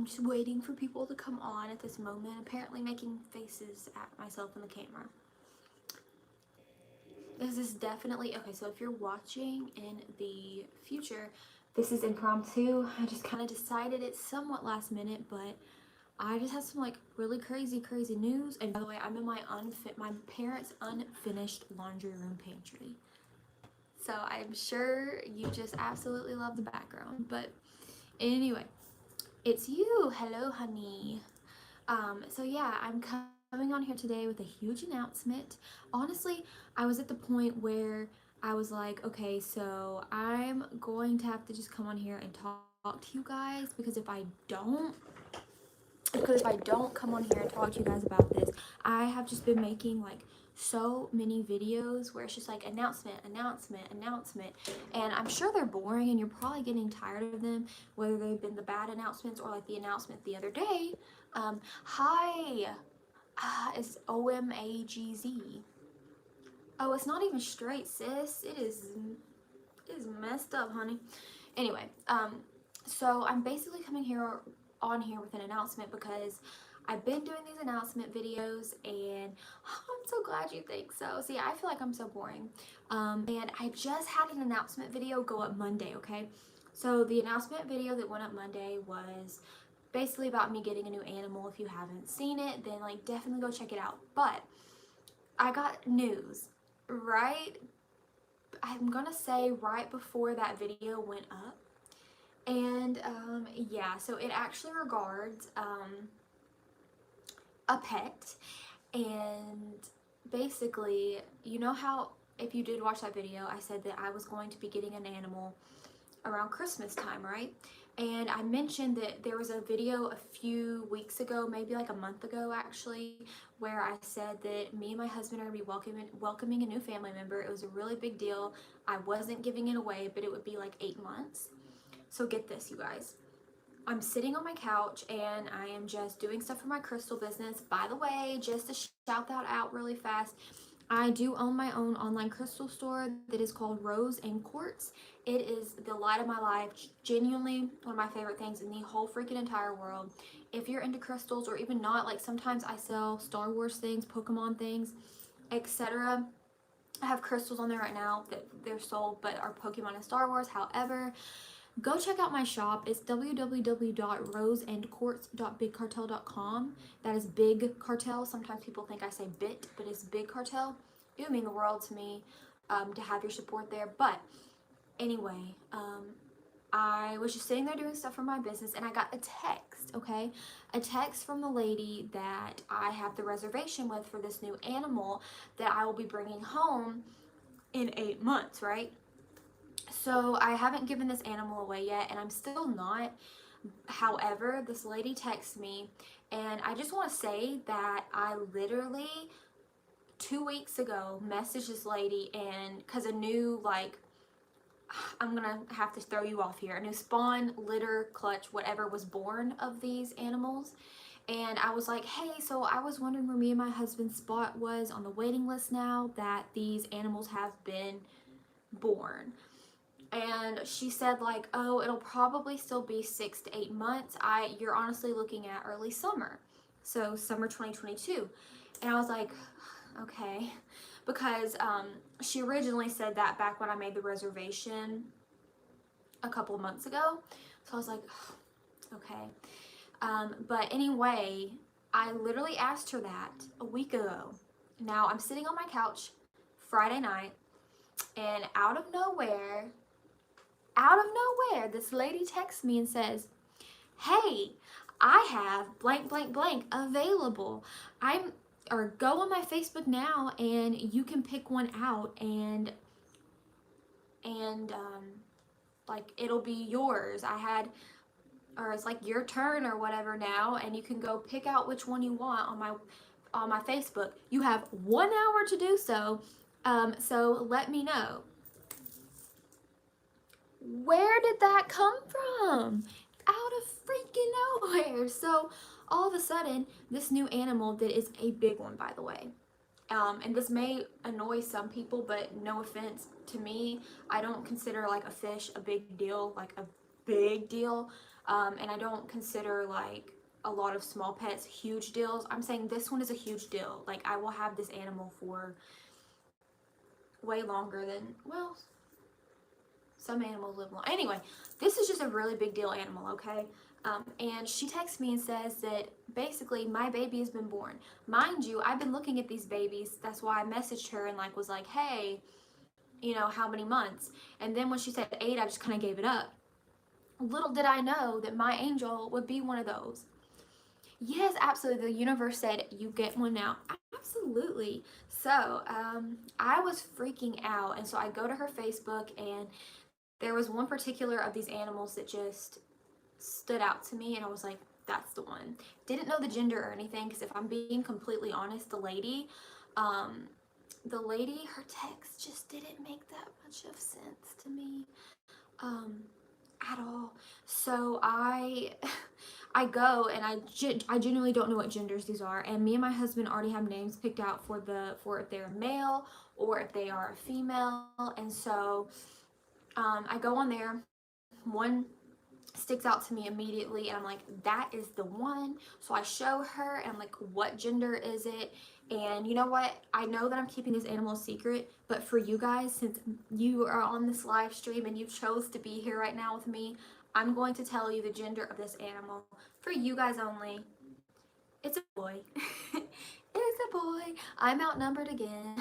I'm just waiting for people to come on at this moment, apparently making faces at myself in the camera. This is definitely, okay, so if you're watching in the future, this is impromptu. I just kind of decided it's somewhat last minute, but I just have some like really crazy news. And by the way, I'm in my parents' unfinished laundry room pantry. So I'm sure you just absolutely love the background. But anyway, it's you. Hello, honey. So yeah, I'm coming on here today with a huge announcement. Honestly, I was at the point where I was like, okay, so I'm going to have to just come on here and talk to you guys, because if I don't come on here and talk to you guys about this, I have just been making like so many videos where it's just like announcement, and I'm sure they're boring and you're probably getting tired of them, whether they've been the bad announcements or like the announcement the other day. Hi, it's OMAGZ. Oh, it's not even straight, sis. It is messed up, honey. Anyway, so I'm basically coming on here with an announcement because I've been doing these announcement videos, and I'm so glad you think so. See, I feel like I'm so boring. And I just had an announcement video go up Monday, okay? So the announcement video that went up Monday was basically about me getting a new animal. If you haven't seen it, then like definitely go check it out. But I got news, right? I'm gonna say right before that video went up. And yeah, so it actually regards a pet. And basically, you know how if you did watch that video, I said that I was going to be getting an animal around Christmas time, right? And I mentioned that there was a video a few weeks ago, maybe like a month ago actually, where I said that me and my husband are going to be welcoming a new family member. It was a really big deal. I wasn't giving it away, but it would be like 8 months. So get this, you guys. I'm sitting on my couch and I am just doing stuff for my crystal business. By the way, just to shout that out really fast, I do own my own online crystal store that is called Rose and Quartz. It is the light of my life, genuinely one of my favorite things in the whole freaking entire world. If you're into crystals, or even not, like sometimes I sell Star Wars things, Pokemon things, etc. I have crystals on there right now that they're sold but are Pokemon and Star Wars. However, go check out my shop. It's www.roseandquartz.bigcartel.com. That is Big Cartel. Sometimes people think I say bit, but it's Big Cartel. It would mean the world to me to have your support there. But anyway, I was just sitting there doing stuff for my business, and I got a text, okay? A text from the lady that I have the reservation with for this new animal that I will be bringing home in 8 months, right? So I haven't given this animal away yet, and I'm still not. However, this lady texted me, and I just want to say that I literally 2 weeks ago messaged this lady, and because a new, like, I'm gonna have to throw you off here, a new spawn, litter, clutch, whatever was born of these animals. And I was like, hey, so I was wondering where me and my husband's spot was on the waiting list now that these animals have been born. And she said like, oh, it'll probably still be 6 to 8 months. You're honestly looking at early summer, so summer 2022. And I was like, okay, because she originally said that back when I made the reservation a couple of months ago. So I was like, okay. But anyway, I literally asked her that a week ago. Now I'm sitting on my couch Friday night, and out of nowhere, this lady texts me and says, hey, I have blank available. Or go on my Facebook now and you can pick one out, and like it'll be yours. Or it's like your turn or whatever now, and you can go pick out which one you want on my Facebook. You have 1 hour to do so. So let me know. Where did that come from? Out of freaking nowhere. So all of a sudden, this new animal that is a big one, by the way. And this may annoy some people, but no offense to me, I don't consider like a fish a big deal, like a big deal. And I don't consider like a lot of small pets huge deals. I'm saying this one is a huge deal. Like I will have this animal for way longer than, well, some animals live long. Anyway, this is just a really big deal animal, okay? And she texts me and says that basically my baby has been born. Mind you, I've been looking at these babies. That's why I messaged her and like was like, hey, you know, how many months? And then when she said 8, I just kind of gave it up. Little did I know that my angel would be one of those. Yes, absolutely. The universe said you get one now. Absolutely. So I was freaking out. And so I go to her Facebook, and there was one particular of these animals that just stood out to me. And I was like, that's the one. Didn't know the gender or anything, because if I'm being completely honest, the lady, her text just didn't make that much of sense to me. At all. So I go and I genuinely don't know what genders these are, and me and my husband already have names picked out for if they're a male or if they are a female. And so I go on there. One sticks out to me immediately, and I'm like, that is the one. So I show her, and I'm like, what gender is it? And you know what, I know that I'm keeping this animal secret, but for you guys, since you are on this live stream and you chose to be here right now with me, I'm going to tell you the gender of this animal for you guys only. It's a boy. It's a boy. I'm outnumbered again.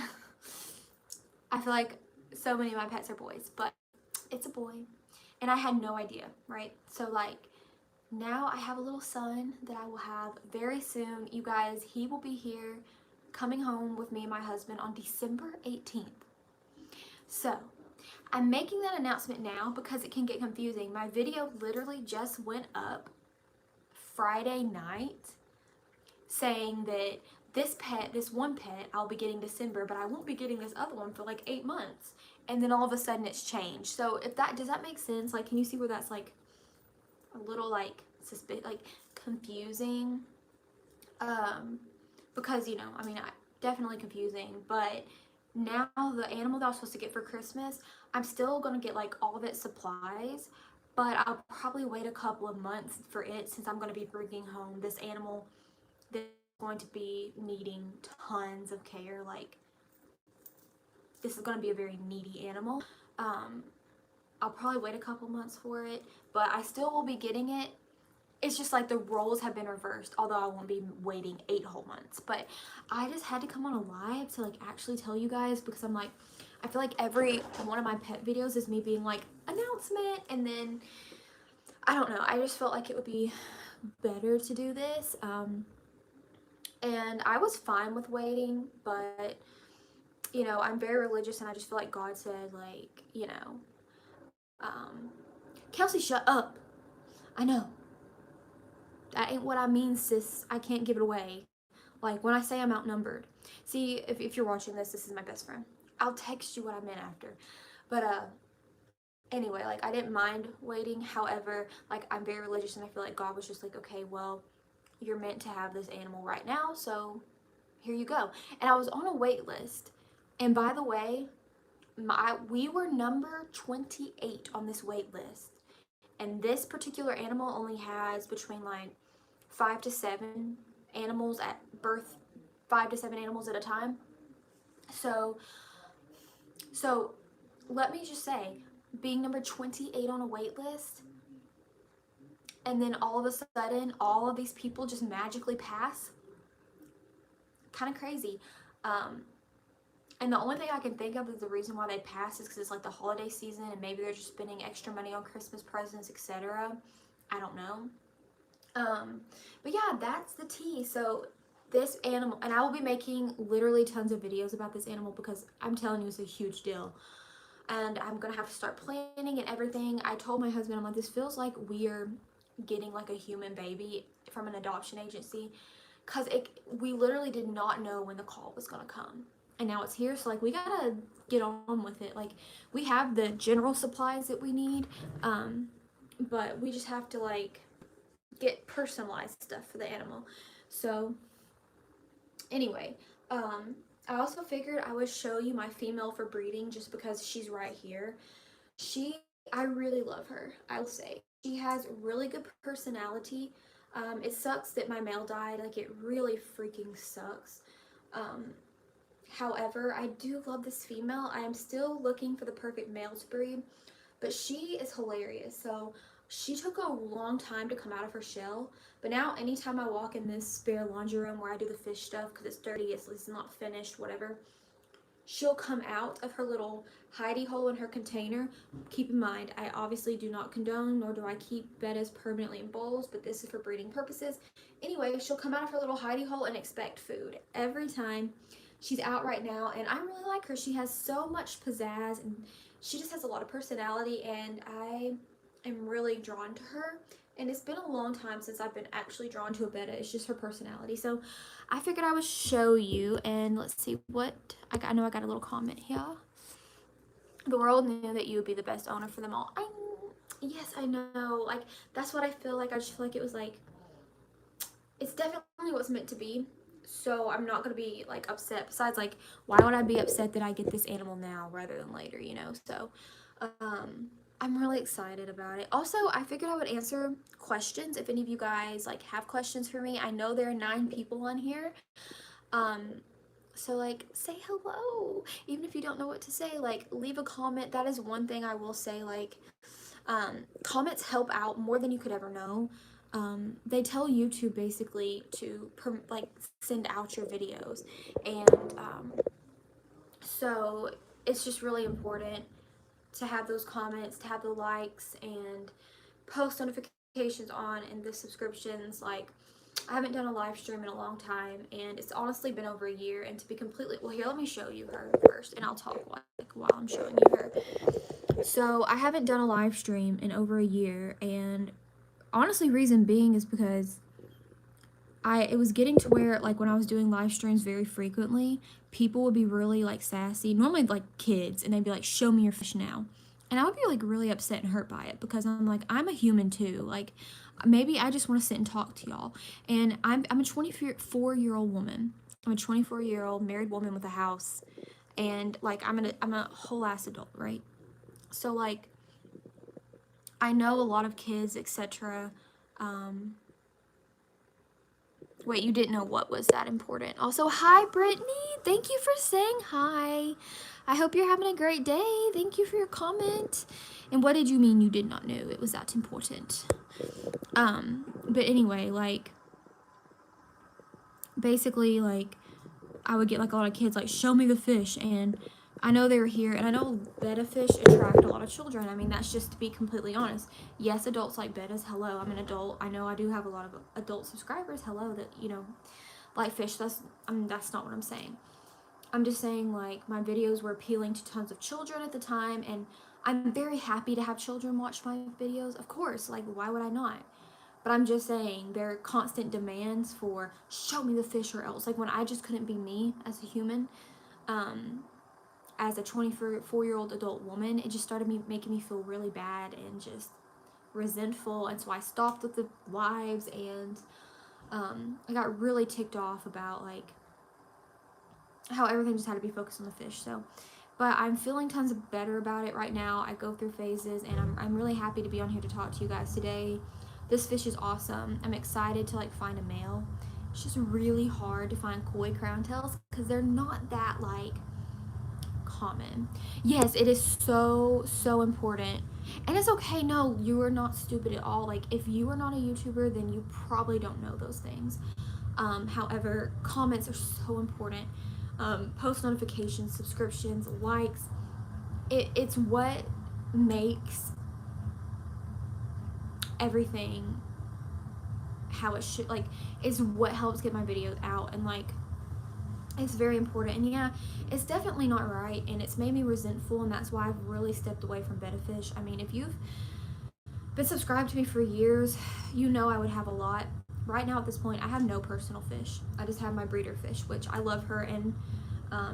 I feel like so many of my pets are boys, but it's a boy. And I had no idea, right? So like now I have a little son that I will have very soon. You guys, he will be here coming home with me and my husband on December 18th. So I'm making that announcement now because it can get confusing. My video literally just went up Friday night saying that this one pet I'll be getting December, but I won't be getting this other one for like 8 months. And then all of a sudden it's changed. So does that make sense? Like, can you see where that's like a little like confusing? Because, you know, I mean, definitely confusing, but now the animal that I was supposed to get for Christmas, I'm still going to get like all of its supplies, but I'll probably wait a couple of months for it, since I'm going to be bringing home this animal that's going to be needing tons of care. Like, this is going to be a very needy animal. I'll probably wait a couple months for it, but I still will be getting it. It's just like the roles have been reversed, although I won't be waiting 8 whole months. But I just had to come on a live to like actually tell you guys, because I'm like, I feel like every one of my pet videos is me being like, announcement, and then I don't know, I just felt like it would be better to do this. And I was fine with waiting, but you know, I'm very religious, and I just feel like God said, like, you know, Kelsey, shut up. I know. That ain't what I mean, sis. I can't give it away. Like, when I say I'm outnumbered. See, if you're watching this is my best friend. I'll text you what I meant after. But, anyway, like, I didn't mind waiting. However, like, I'm very religious, and I feel like God was just like, okay, well, you're meant to have this animal right now, so here you go. And I was on a wait list. And by the way, we were number 28 on this wait list. And this particular animal only has between like 5 to 7 animals at birth, 5 to 7 animals at a time. So let me just say, being number 28 on a wait list, and then all of a sudden all of these people just magically pass, kind of crazy. And the only thing I can think of is the reason why they pass is because it's like the holiday season, and maybe they're just spending extra money on Christmas presents, etc. I don't know. But yeah, that's the tea. So this animal, and I will be making literally tons of videos about this animal, because I'm telling you, it's a huge deal. And I'm gonna have to start planning and everything. I told my husband, I'm like, this feels like we're getting like a human baby from an adoption agency, because we literally did not know when the call was gonna come. And now it's here, so like we gotta get on with it. Like, we have the general supplies that we need, but we just have to like get personalized stuff for the animal. So anyway, I also figured I would show you my female for breeding, just because she's right here. She I really love her, I will say. She has really good personality. It sucks that my male died. Like, it really freaking sucks. Um, However, I do love this female. I am still looking for the perfect male to breed, but she is hilarious. So she took a long time to come out of her shell, but now anytime I walk in this spare laundry room where I do the fish stuff because it's dirty, it's not finished, whatever, she'll come out of her little hidey hole in her container. Keep in mind, I obviously do not condone, nor do I keep bettas permanently in bowls, but this is for breeding purposes. Anyway, she'll come out of her little hidey hole and expect food every time. She's out right now, and I really like her. She has so much pizzazz, and she just has a lot of personality, and I am really drawn to her. And it's been a long time since I've been actually drawn to a betta. It's just her personality. So I figured I would show you, and let's see what I know. I got a little comment here. The world knew that you would be the best owner for them all. Yes, I know. Like, that's what I feel like. I just feel like it was like, it's definitely what's meant to be. So I'm not gonna be like upset. Besides, like, why would I be upset that I get this animal now rather than later, you know? So I'm really excited about it. Also, I figured I would answer questions if any of you guys like have questions for me. I know there are 9 people on here. So like, say hello. Even if you don't know what to say, like, leave a comment. That is one thing I will say, like, comments help out more than you could ever know. They tell YouTube basically to like send out your videos, and so it's just really important to have those comments, to have the likes, and post notifications on, and the subscriptions. Like, I haven't done a live stream in a long time, and it's honestly been over a year. And to be completely, well, here, let me show you her first, and I'll talk while I'm showing you her. So I haven't done a live stream in over a year, and honestly, reason being is because it was getting to where, like, when I was doing live streams very frequently, people would be really like sassy, normally like kids, and they'd be like, show me your fish now. And I would be like really upset and hurt by it, because I'm like, I'm a human too. Like, maybe I just want to sit and talk to y'all. And I'm a 24-year-old woman. I'm a 24-year-old married woman with a house, and like, I'm a whole ass adult, right? So like, I know a lot of kids, etc. Wait, you didn't know what was that important. Also, hi, Brittany. Thank you for saying hi. I hope you're having a great day. Thank you for your comment. And what did you mean you did not know it was that important? But anyway, like, basically, like, I would get like a lot of kids like, show me the fish, and I know they were here, and I know betta fish attract a lot of children. I mean, that's just to be completely honest. Yes, adults like bettas. Hello, I'm an adult. I know I do have a lot of adult subscribers. Hello, that, you know, like fish. That's not what I'm saying. I'm just saying, like, my videos were appealing to tons of children at the time, and I'm very happy to have children watch my videos. Of course, like, why would I not? But I'm just saying, there are constant demands for show me the fish or else. Like, when I just couldn't be me as a human, as a 24-year-old adult woman, it just started making me feel really bad and just resentful. And so I stopped with the lives, and I got really ticked off about like how everything just had to be focused on the fish. So, but I'm feeling tons of better about it right now. I go through phases, and I'm really happy to be on here to talk to you guys today. This fish is awesome. I'm excited to like find a male. It's just really hard to find koi crown tails because they're not that like common. Yes, it is so important, and it's okay. No, you are not stupid at all. Like, if you are not a YouTuber, then you probably don't know those things. However, comments are so important. Post notifications, subscriptions, likes, it's what makes everything how it should, like, is what helps get my videos out, and like, it's very important. And yeah, it's definitely not right, and it's made me resentful, and that's why I've really stepped away from betta fish. I mean, if you've been subscribed to me for years, you know I would have a lot. Right now at this point, I have no personal fish. I just have my breeder fish, which I love her, and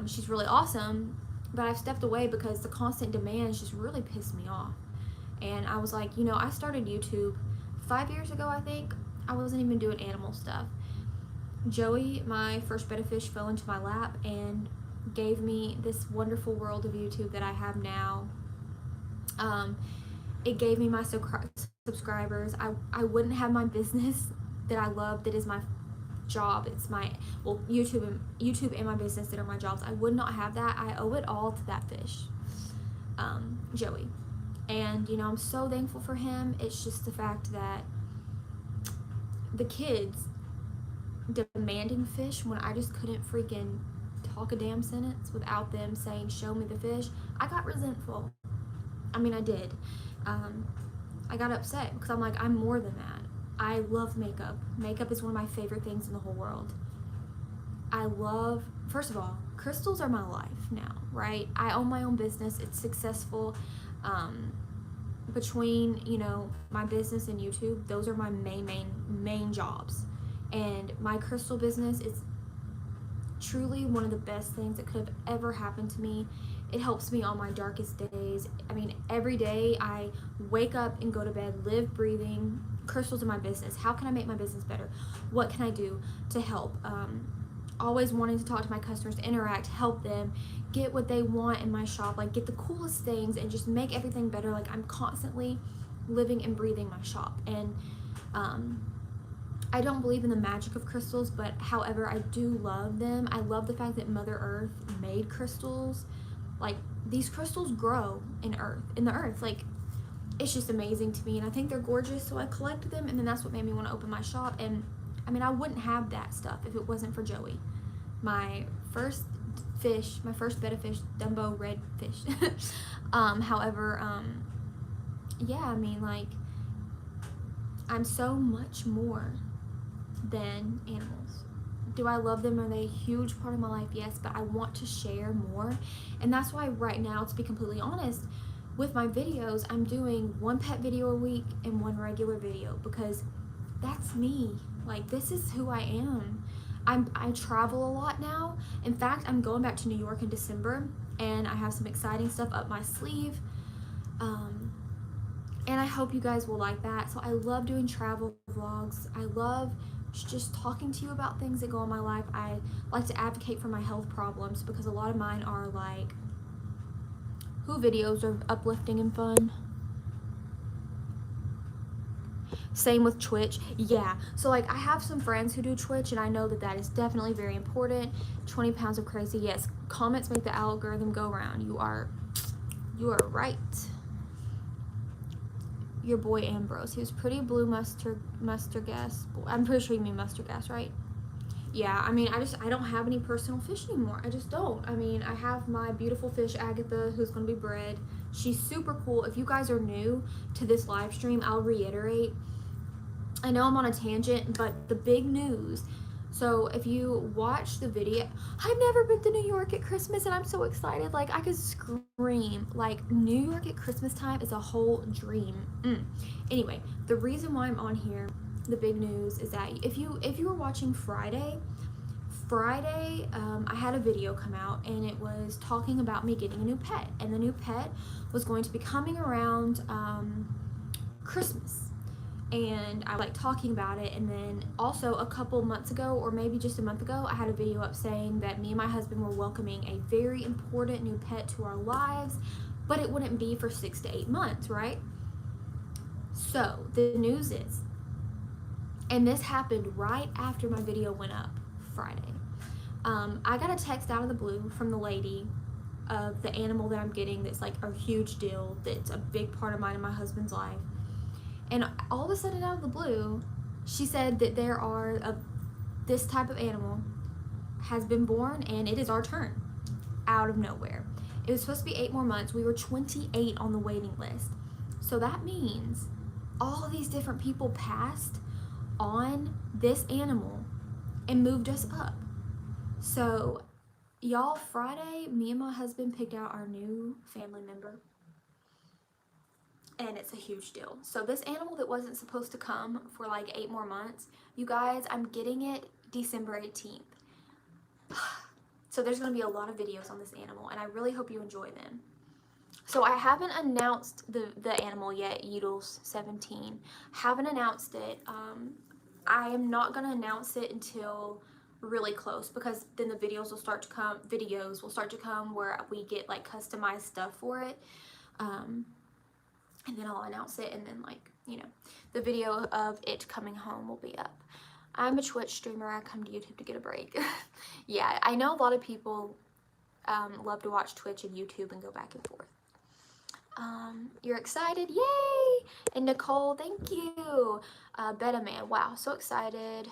she's really awesome, but I've stepped away because the constant demands just really pissed me off. And I was like, you know, I started YouTube 5 years ago, I think. I wasn't even doing animal stuff. Joey, my first betta fish, fell into my lap and gave me this wonderful world of YouTube that I have now. it gave me my subscribers. I wouldn't have my business that I love, that is my job. It's my, well, YouTube and my business that are my jobs. I would not have that. I owe it all to that fish, Joey. And, you know, I'm so thankful for him. It's just the fact that the kids demanding fish when I just couldn't freaking talk a damn sentence without them saying, show me the fish. I got resentful. I mean, I did. I got upset because I'm like, I'm more than that. I love makeup. Makeup is one of my favorite things in the whole world. I love, first of all, crystals are my life now, right? I own my own business. It's successful. Between, you know, my business and YouTube, those are my main jobs. And my crystal business is truly one of the best things that could have ever happened to me. It helps me on my darkest days. I mean, every day I wake up and go to bed, live, breathing, crystals in my business. How can I make my business better? What can I do to help? Always wanting to talk to my customers, interact, help them, get what they want in my shop, like get the coolest things and just make everything better. Like I'm constantly living and breathing my shop. And I don't believe in the magic of crystals, but however, I do love them. I love the fact that Mother Earth made crystals. Like these crystals grow in the earth. Like it's just amazing to me, and I think they're gorgeous, so I collected them, and then that's what made me want to open my shop. And I mean, I wouldn't have that stuff if it wasn't for Joey. My first fish, my first betta fish, Dumbo red fish. However, yeah, I mean, like, I'm so much more than animals. Do I love them? Are they a huge part of my life? Yes, but I want to share more. And that's why right now, to be completely honest, with my videos, I'm doing one pet video a week and one regular video, because that's me. Like, this is who I am. I travel a lot now. In fact, I'm going back to New York in December, and I have some exciting stuff up my sleeve. And I hope you guys will like that. So I love doing travel vlogs. I love just talking to you about things that go on in my life. I like to advocate for my health problems, because a lot of mine are like, who videos are uplifting and fun. Same with Twitch. Yeah, so like I have some friends who do Twitch, and I know that that is definitely very important. 20 pounds of crazy. Yes, comments make the algorithm go around. You are right. Your boy Ambrose, he was pretty blue mustard gas. I'm pretty sure you mean mustard gas, right? Yeah, I mean, I don't have any personal fish anymore. I just don't. I mean, I have my beautiful fish Agatha, who's gonna be bred. She's super cool. If you guys are new to this live stream, I'll reiterate, I know I'm on a tangent, but the big news. So if you watch the video, I've never been to New York at Christmas, and I'm so excited. Like, I could scream. Like, New York at Christmas time is a whole dream. Anyway, the reason why I'm on here, the big news, is that if you were watching Friday, I had a video come out, and it was talking about me getting a new pet, and the new pet was going to be coming around Christmas. And I like talking about it. And then also a couple months ago, or maybe just a month ago, I had a video up saying that me and my husband were welcoming a very important new pet to our lives, but it wouldn't be for 6 to 8 months, right? So the news is, and this happened right after my video went up Friday, I got a text out of the blue from the lady of the animal that I'm getting that's like a huge deal, that's a big part of mine and my husband's life. And all of a sudden, out of the blue, she said that this type of animal has been born, and it is our turn. Out of nowhere. It was supposed to be 8 more months. We were 28 on the waiting list. So that means all of these different people passed on this animal and moved us up. So, y'all, Friday, me and my husband picked out our new family member. And it's a huge deal. So this animal that wasn't supposed to come for like 8 more months, you guys, I'm getting it December 18th. So there's going to be a lot of videos on this animal, and I really hope you enjoy them. So I haven't announced the animal yet, Udals 17. Haven't announced it. I am not going to announce it until really close, because then the videos will start to come where we get like customized stuff for it. and then I'll announce it, and then, like, you know, the video of it coming home will be up. I'm a Twitch streamer. I come to YouTube to get a break. Yeah, I know a lot of people love to watch Twitch and YouTube and go back and forth. You're excited? Yay! And Nicole, thank you. Beta Man, wow, so excited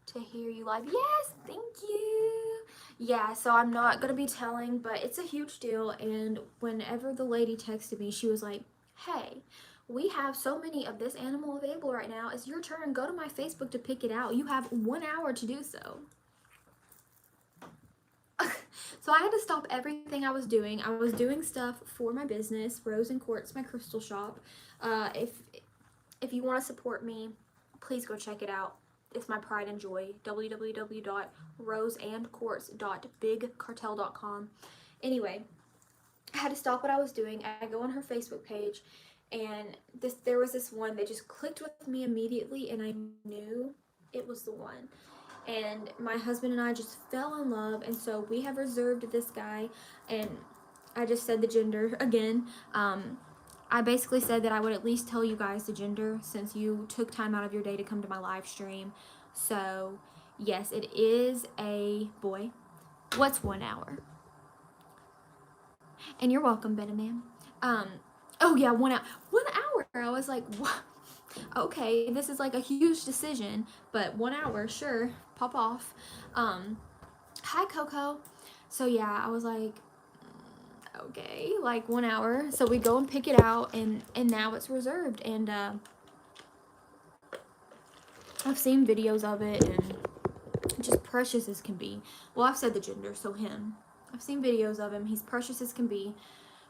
to hear you live. Yes, thank you. Yeah, so I'm not gonna be telling, but it's a huge deal. And whenever the lady texted me, she was like, hey, we have so many of this animal available right now. It's your turn. Go to my Facebook to pick it out. You have 1 hour to do so. So I had to stop everything I was doing. I was doing stuff for my business, Rose and Quartz, my crystal shop. If you want to support me, please go check it out. It's my pride and joy. www.roseandquartz.bigcartel.com. Anyway, I had to stop what I was doing. I go on her Facebook page, and there was this one that just clicked with me immediately, and I knew it was the one. And my husband and I just fell in love, and so we have reserved this guy. And I just said the gender again. I basically said that I would at least tell you guys the gender since you took time out of your day to come to my live stream. So yes, it is a boy. What's 1 hour? And you're welcome, Betty Man. Oh yeah, 1 hour. 1 hour. I was like, what? Okay, this is like a huge decision, but 1 hour, sure, pop off. Hi Coco. So yeah, I was like, okay, like 1 hour. So we go and pick it out, and now it's reserved. And I've seen videos of it, and just precious as can be. Well, I've said the gender, so him. I've seen videos of him. He's precious as can be.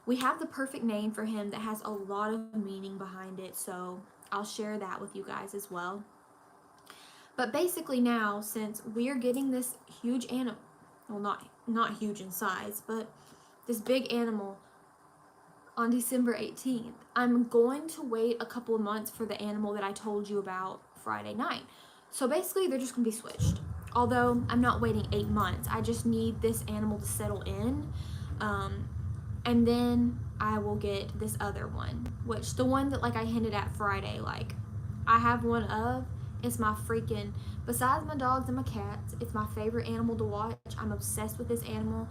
We have the perfect name for him that has a lot of meaning behind it, so I'll share that with you guys as well. But basically now, since we're getting this huge animal, well, not huge in size, but this big animal on December 18th, I'm going to wait a couple of months for the animal that I told you about Friday night. So basically, they're just going to be switched. Although I'm not waiting 8 months, I just need this animal to settle in. And then I will get this other one, which the one that, like, I hinted at Friday, like, I have one of, it's my freaking, besides my dogs and my cats, it's my favorite animal to watch. I'm obsessed with this animal.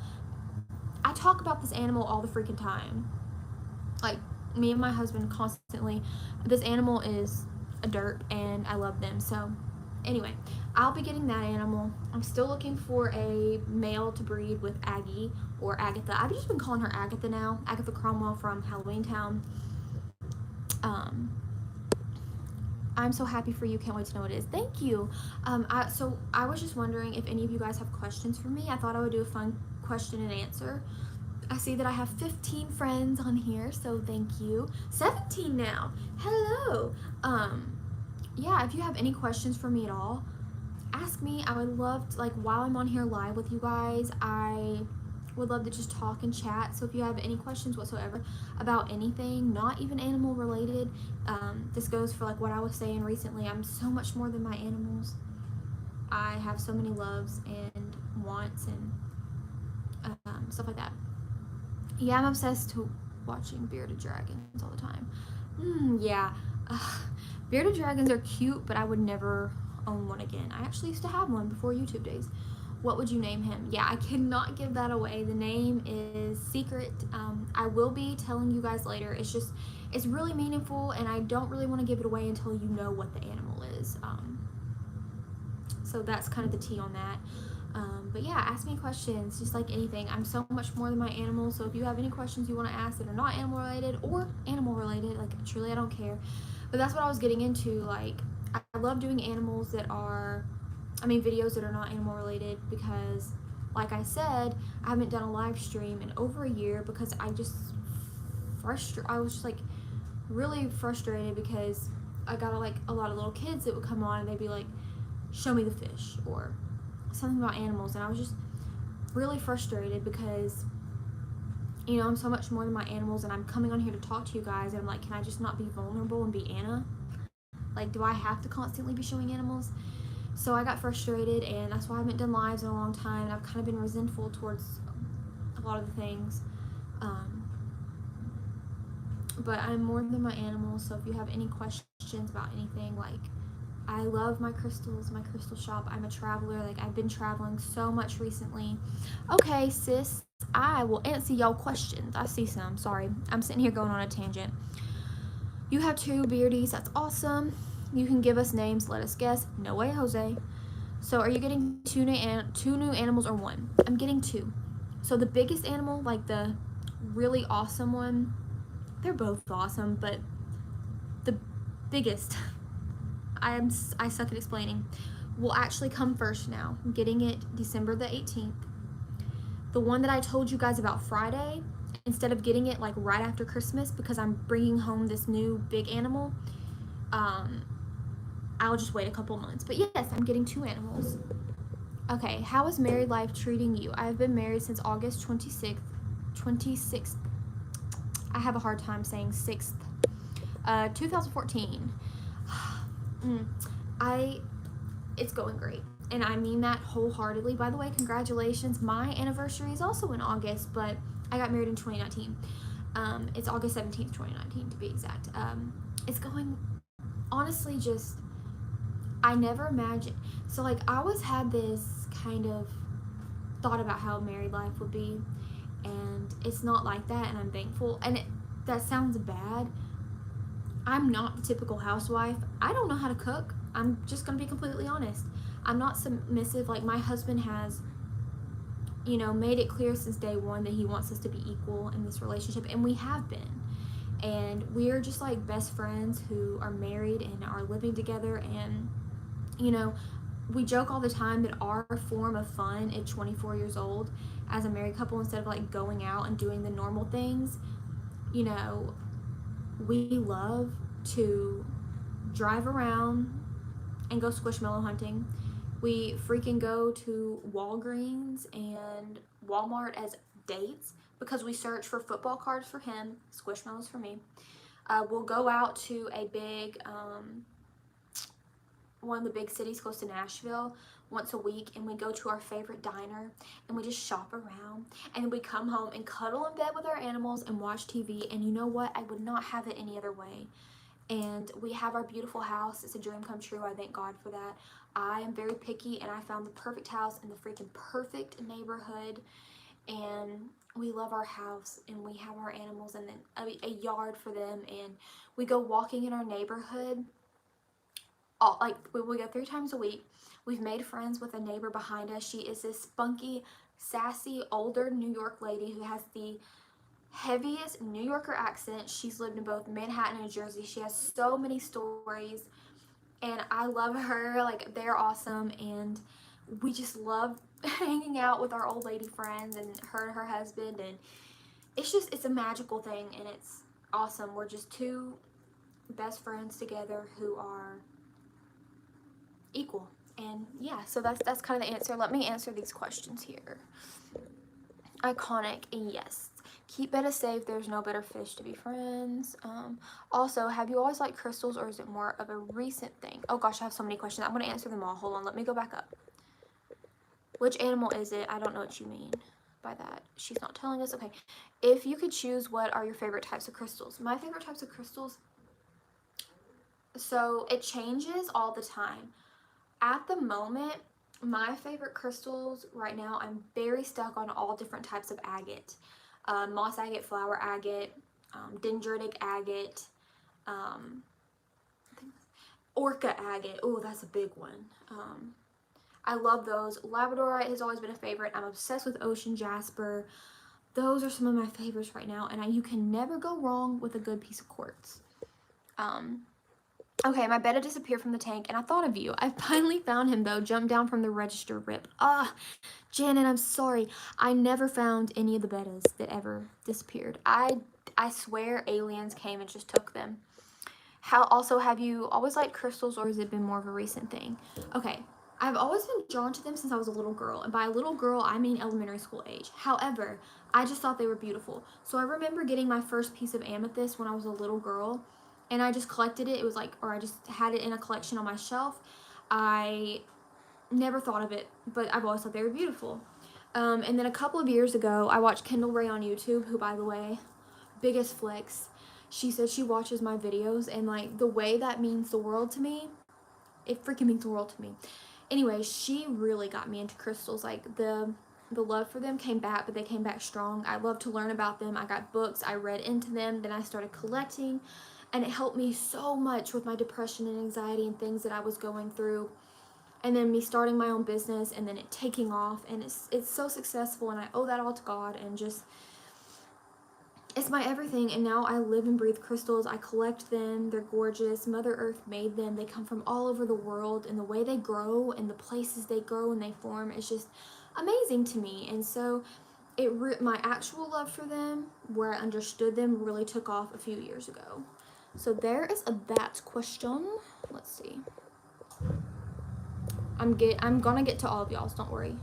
I talk about this animal all the freaking time. Like, me and my husband constantly, this animal is a derp, and I love them. So anyway, I'll be getting that animal. I'm still looking for a male to breed with Aggie or Agatha. I've just been calling her Agatha now. Agatha Cromwell from Halloween Town. I'm so happy for you. Can't wait to know what it is. Thank you. So I was just wondering if any of you guys have questions for me. I thought I would do a fun question and answer. I see that I have 15 friends on here, so thank you. 17 now. Hello. Yeah, if you have any questions for me at all, ask me. I would love to, like, while I'm on here live with you guys, I would love to just talk and chat. So if you have any questions whatsoever about anything, not even animal related, this goes for, like, what I was saying recently. I'm so much more than my animals. I have so many loves and wants and stuff like that. Yeah, I'm obsessed to watching bearded dragons all the time. Yeah. Bearded dragons are cute, but I would never own one again. I actually used to have one before YouTube days. What would you name him? Yeah, I cannot give that away. The name is secret. I will be telling you guys later. It's really meaningful, and I don't really want to give it away until you know what the animal is. So that's kind of the tea on that. But yeah, ask me questions, just like anything. I'm so much more than my animals, so if you have any questions you want to ask that are not animal related or animal related, like, truly I don't care. But that's what I was getting into. Like, I love doing animals that are, videos that are not animal related, because like I said, I haven't done a live stream in over a year because I was just like really frustrated because I got like a lot of little kids that would come on and they'd be like, show me the fish or something about animals, and I was just really frustrated because, you know, I'm so much more than my animals, and I'm coming on here to talk to you guys, and I'm like, can I just not be vulnerable and be Anna? Like, do I have to constantly be showing animals? So I got frustrated, and that's why I haven't done lives in a long time, and I've kind of been resentful towards a lot of the things. But I'm more than my animals, so if you have any questions about anything, like, I love my crystals, my crystal shop. I'm a traveler. Like, I've been traveling so much recently. Okay, sis, I will answer y'all questions. I see some. Sorry. I'm sitting here going on a tangent. You have 2 beardies. That's awesome. You can give us names. Let us guess. No way, Jose. So, are you getting 2 new animals or 1? I'm getting 2. So, the biggest animal, like the really awesome one, they're both awesome, but the biggest, I suck at explaining, will actually come first now. I'm getting it December the 18th. The one that I told you guys about Friday, instead of getting it like right after Christmas because I'm bringing home this new big animal, I'll just wait a couple months. But yes, I'm getting 2 animals. Okay, how is married life treating you? I have been married since August 26th. I have a hard time saying 6th. 2014. It's going great. And I mean that wholeheartedly. By the way, congratulations. My anniversary is also in August, but I got married in 2019. It's August 17th, 2019 to be exact. It's going, honestly, just, I never imagined. So, like, I always had this kind of thought about how married life would be, and it's not like that, and I'm thankful. And that sounds bad. I'm not the typical housewife. I don't know how to cook. I'm just going to be completely honest. I'm not submissive. Like, my husband has, made it clear since day one that he wants us to be equal in this relationship, and we have been. And we're just like best friends who are married and are living together. And, we joke all the time that our form of fun at 24 years old as a married couple, instead of like going out and doing the normal things, we love to drive around and go squishmallow hunting. We freaking go to Walgreens and Walmart as dates because we search for football cards for him, squishmallows for me. We'll go out to a big, one of the big cities close to Nashville once a week, and we go to our favorite diner and we just shop around, and then we come home and cuddle in bed with our animals and watch TV. And you know what? I would not have it any other way. And we have our beautiful house. It's a dream come true. I thank God for that. I am very picky, and I found the perfect house in the freaking perfect neighborhood. And we love our house, and we have our animals, and then a yard for them. And we go walking in our neighborhood. We go 3 times a week. We've made friends with a neighbor behind us. She is this spunky, sassy, older New York lady who has the heaviest New Yorker accent. She's lived in both Manhattan and Jersey. She has so many stories, and I love her. Like, they're awesome, and we just love hanging out with our old lady friends and her husband, and it's a magical thing, and it's awesome. We're just 2 best friends together who are equal. And yeah, so that's kind of the answer. Let me answer these questions here. Iconic, yes. Keep Betta safe. There's no better fish to be friends. Also, have you always liked crystals, or is it more of a recent thing? Oh gosh, I have so many questions. I'm going to answer them all. Hold on, let me go back up. Which animal is it? I don't know what you mean by that. She's not telling us. Okay. If you could choose, what are your favorite types of crystals? My favorite types of crystals, so it changes all the time. At the moment, my favorite crystals right now, I'm very stuck on all different types of agate. Moss agate, flower agate, dendritic agate, orca agate. Oh, that's a big one. I love those. Labradorite has always been a favorite. I'm obsessed with ocean jasper. Those are some of my favorites right now, and you can never go wrong with a good piece of quartz. Okay, my betta disappeared from the tank, and I thought of you. I finally found him, though. Jumped down from the register. Rip. Janet, I'm sorry. I never found any of the bettas that ever disappeared. I swear aliens came and just took them. Also, have you always liked crystals, or has it been more of a recent thing? Okay, I've always been drawn to them since I was a little girl. And by little girl, I mean elementary school age. However, I just thought they were beautiful. So I remember getting my first piece of amethyst when I was a little girl, and I just collected it. It was I just had it in a collection on my shelf. I never thought of it, but I've always thought they were beautiful. And then a couple of years ago, I watched Kendall Ray on YouTube, who, by the way, biggest flex. she said she watches my videos, and like the way that means the world to me, it freaking means the world to me. Anyway, she really got me into crystals. Like the love for them came back, but they came back strong. I love to learn about them. I got books, I read into them, then I started collecting, and it helped me so much with my depression and anxiety and things that I was going through. And then me starting my own business, and then it taking off, and it's so successful, and I owe that all to God, and just it's my everything. And now I live and breathe crystals. I collect them. They're gorgeous. Mother Earth made them. They come from all over the world, and the way they grow and the places they grow and they form is just amazing to me. And so my actual love for them, where I understood them, really took off a few years ago. So there is that question. Let's see. I'm gonna get to all of y'all's, don't worry.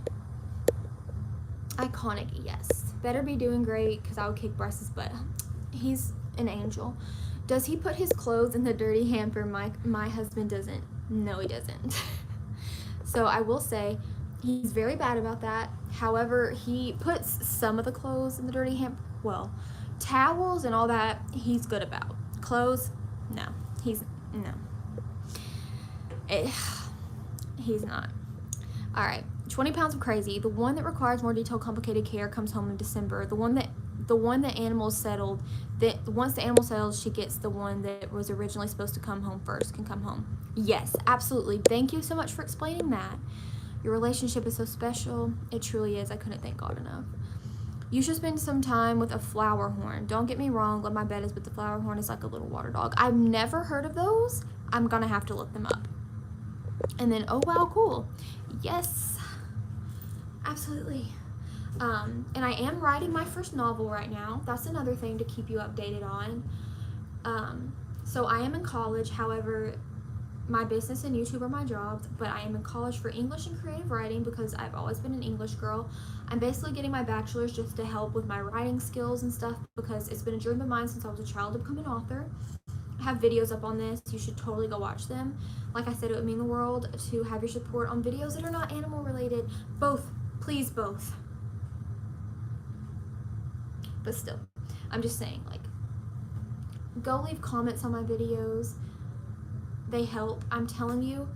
Iconic, yes. Better be doing great, because I would kick Bryce's butt. He's an angel. Does he put his clothes in the dirty hamper? My husband doesn't. No, he doesn't. So I will say, he's very bad about that. However, he puts some of the clothes in the dirty hamper. Well, towels and all that, he's good about. Clothes, no. No. He's not. All right. 20 pounds of crazy. The one that requires more detailed, complicated care comes home in December. The one that animals settled, that once the animal settles, she gets the one that was originally supposed to come home first can come home. Yes, absolutely. Thank you so much for explaining that. Your relationship is so special. It truly is. I couldn't thank God enough. You should spend some time with a flower horn. Don't get me wrong, love my betas, but the flower horn is like a little water dog. I've never heard of those. I'm gonna have to look them up. And then, oh wow, cool. Yes. Absolutely. And I am writing my first novel right now. That's another thing to keep you updated on. So I am in college. However, my business and YouTube are my jobs, but I am in college for English and creative writing because I've always been an English girl. I'm basically getting my bachelor's just to help with my writing skills and stuff, because it's been a dream of mine since I was a child to become an author. I have videos up on this. You should totally go watch them. Like I said, it would mean the world to have your support on videos that are not animal related. Both. Please, both. But still, I'm just saying, like, go leave comments on my videos. They help. I'm telling you,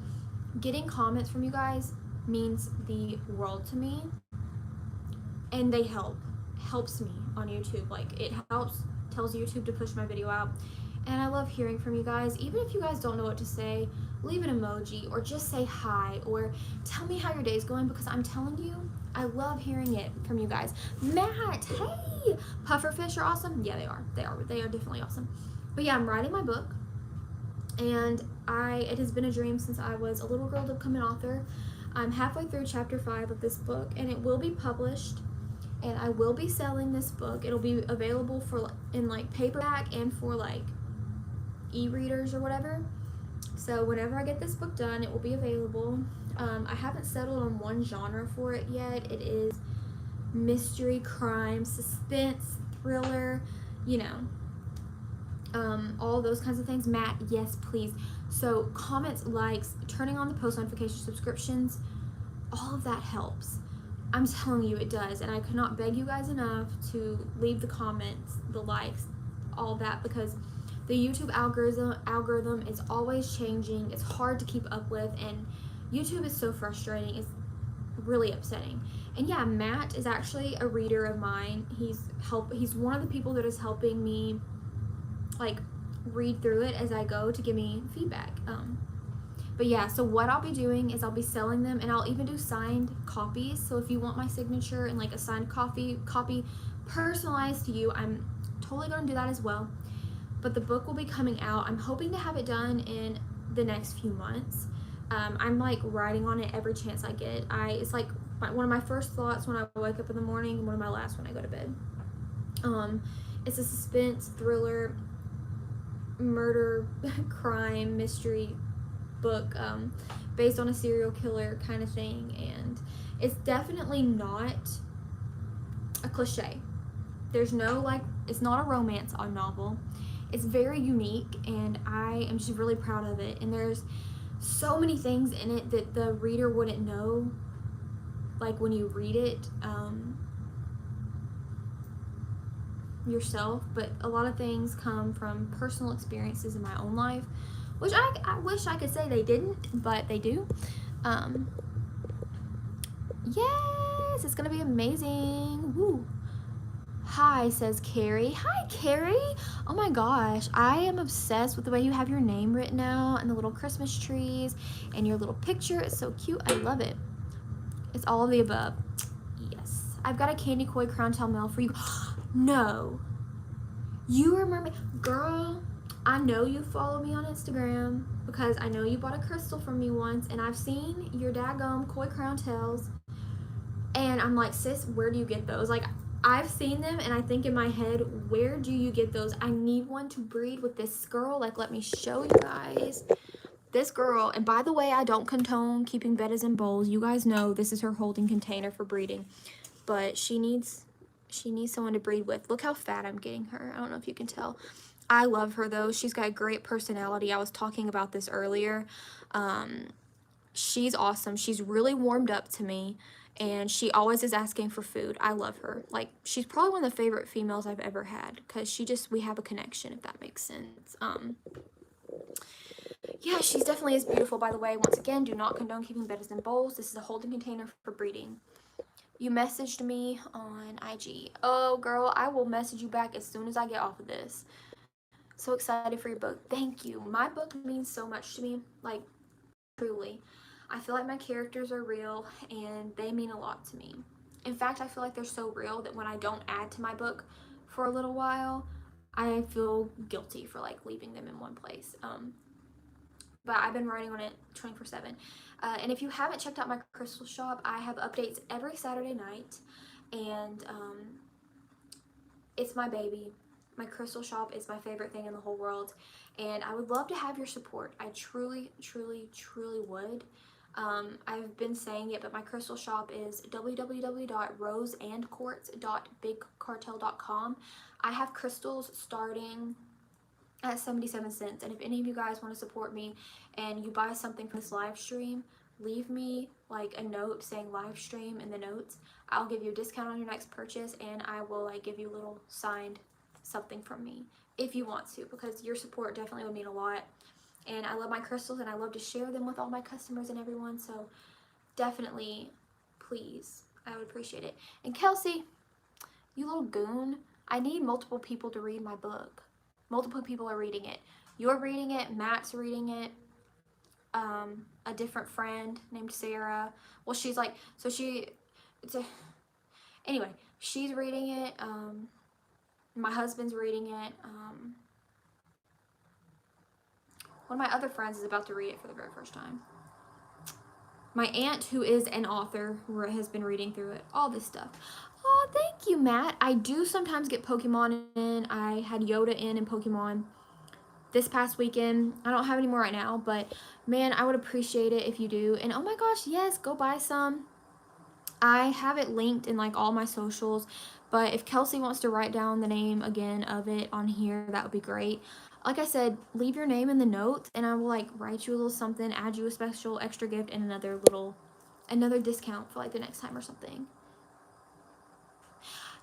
getting comments from you guys means the world to me. And they helps me on YouTube. Like, it helps, tells YouTube to push my video out. And I love hearing from you guys. Even if you guys don't know what to say, leave an emoji or just say hi or tell me how your day's going, because I'm telling you, I love hearing it from you guys. Matt, hey! Pufferfish are awesome. Yeah, they are. They are definitely awesome. But yeah, I'm writing my book, and it has been a dream since I was a little girl to become an author. I'm halfway through chapter 5 of this book, and it will be published, and I will be selling this book. It'll be available in like paperback and for like e-readers or whatever. So whenever I get this book done, it will be available. I haven't settled on one genre for it yet. It is mystery, crime, suspense, thriller, you know, all those kinds of things. Matt, yes, please. So comments, likes, turning on the post notification, subscriptions, all of that helps. I'm telling you, it does. And I could not beg you guys enough to leave the comments, the likes, all that, because the YouTube algorithm is always changing. It's hard to keep up with, and YouTube is so frustrating. It's really upsetting. And yeah, Matt is actually a reader of mine. He's one of the people that is helping me like read through it as I go to give me feedback. But yeah, so what I'll be doing is I'll be selling them, and I'll even do signed copies. So if you want my signature and like a signed copy personalized to you, I'm totally gonna do that as well. But the book will be coming out. I'm hoping to have it done in the next few months. I'm like writing on it every chance I get. It's like one of my first thoughts when I wake up in the morning, and one of my last when I go to bed. It's a suspense, thriller, murder, crime, mystery book, based on a serial killer kind of thing. And it's definitely not a cliche. There's no like, it's not a romance novel. It's very unique, and I am just really proud of it. And there's so many things in it that the reader wouldn't know, like when you read it. yourself, but a lot of things come from personal experiences in my own life, which I wish I could say they didn't, but they do. Um, yes, it's gonna be amazing. Woo. Hi, says Carrie. Hi, Carrie. Oh my gosh, I am obsessed with the way you have your name written out and the little Christmas trees and your little picture. It's so cute. I love it. It's all of the above. Yes. I've got a candy koi crown tail mail for you. No. You remember me? Girl, I know you follow me on Instagram because I know you bought a crystal from me once, and I've seen your daggum koi crown tails, and I'm like, sis, where do you get those? Like, I've seen them, and I think in my head, where do you get those? I need one to breed with this girl. Like, let me show you guys. This girl, and by the way, I don't condone keeping bettas in bowls. You guys know this is her holding container for breeding, but she needs someone to breed with. Look how fat I'm getting her. I don't know if you can tell. I love her though. She's got a great personality. I was talking about this earlier. She's awesome. She's really warmed up to me, and she always is asking for food. I love her. Like, she's probably one of the favorite females I've ever had because we have a connection, if that makes sense. Yeah, she's definitely is beautiful, by the way. Once again, do not condone keeping bettas in bowls. This is a holding container for breeding. You messaged me on IG. Oh, girl, I will message you back as soon as I get off of this. So excited for your book. Thank you. My book means so much to me. Like, truly. I feel like my characters are real, and they mean a lot to me. In fact, I feel like they're so real that when I don't add to my book for a little while, I feel guilty for, like, leaving them in one place. But I've been writing on it 24/7. And if you haven't checked out my crystal shop, I have updates every Saturday night, and it's my baby. My crystal shop is my favorite thing in the whole world, and I would love to have your support. I truly, truly, truly would. I've been saying it, but my crystal shop is www.roseandquartz.bigcartel.com. I have crystals starting at 77 cents, and if any of you guys want to support me and you buy something from this live stream, leave me like a note saying live stream in the notes. I'll give you a discount on your next purchase, and I will like give you a little signed something from me if you want to, because your support definitely would mean a lot. And I love my crystals, and I love to share them with all my customers and everyone, so definitely, please, I would appreciate it. And Kelsey, you little goon, I need multiple people to read my book. Multiple people are reading it. You're reading it, Matt's reading it, a different friend named Sarah. Well, she's like, so anyway, she's reading it, my husband's reading it, one of my other friends is about to read it for the very first time. My aunt, who is an author, has been reading through it, all this stuff. Oh, thank you, Matt. I do sometimes get Pokemon in. I had Yoda in Pokemon this past weekend. I don't have any more right now, but man, I would appreciate it if you do. And oh my gosh, yes, go buy some. I have it linked in like all my socials, but if Kelsey wants to write down the name again of it on here, that would be great. Like I said, leave your name in the notes, and I will like write you a little something, add you a special extra gift, and another discount for like the next time or something.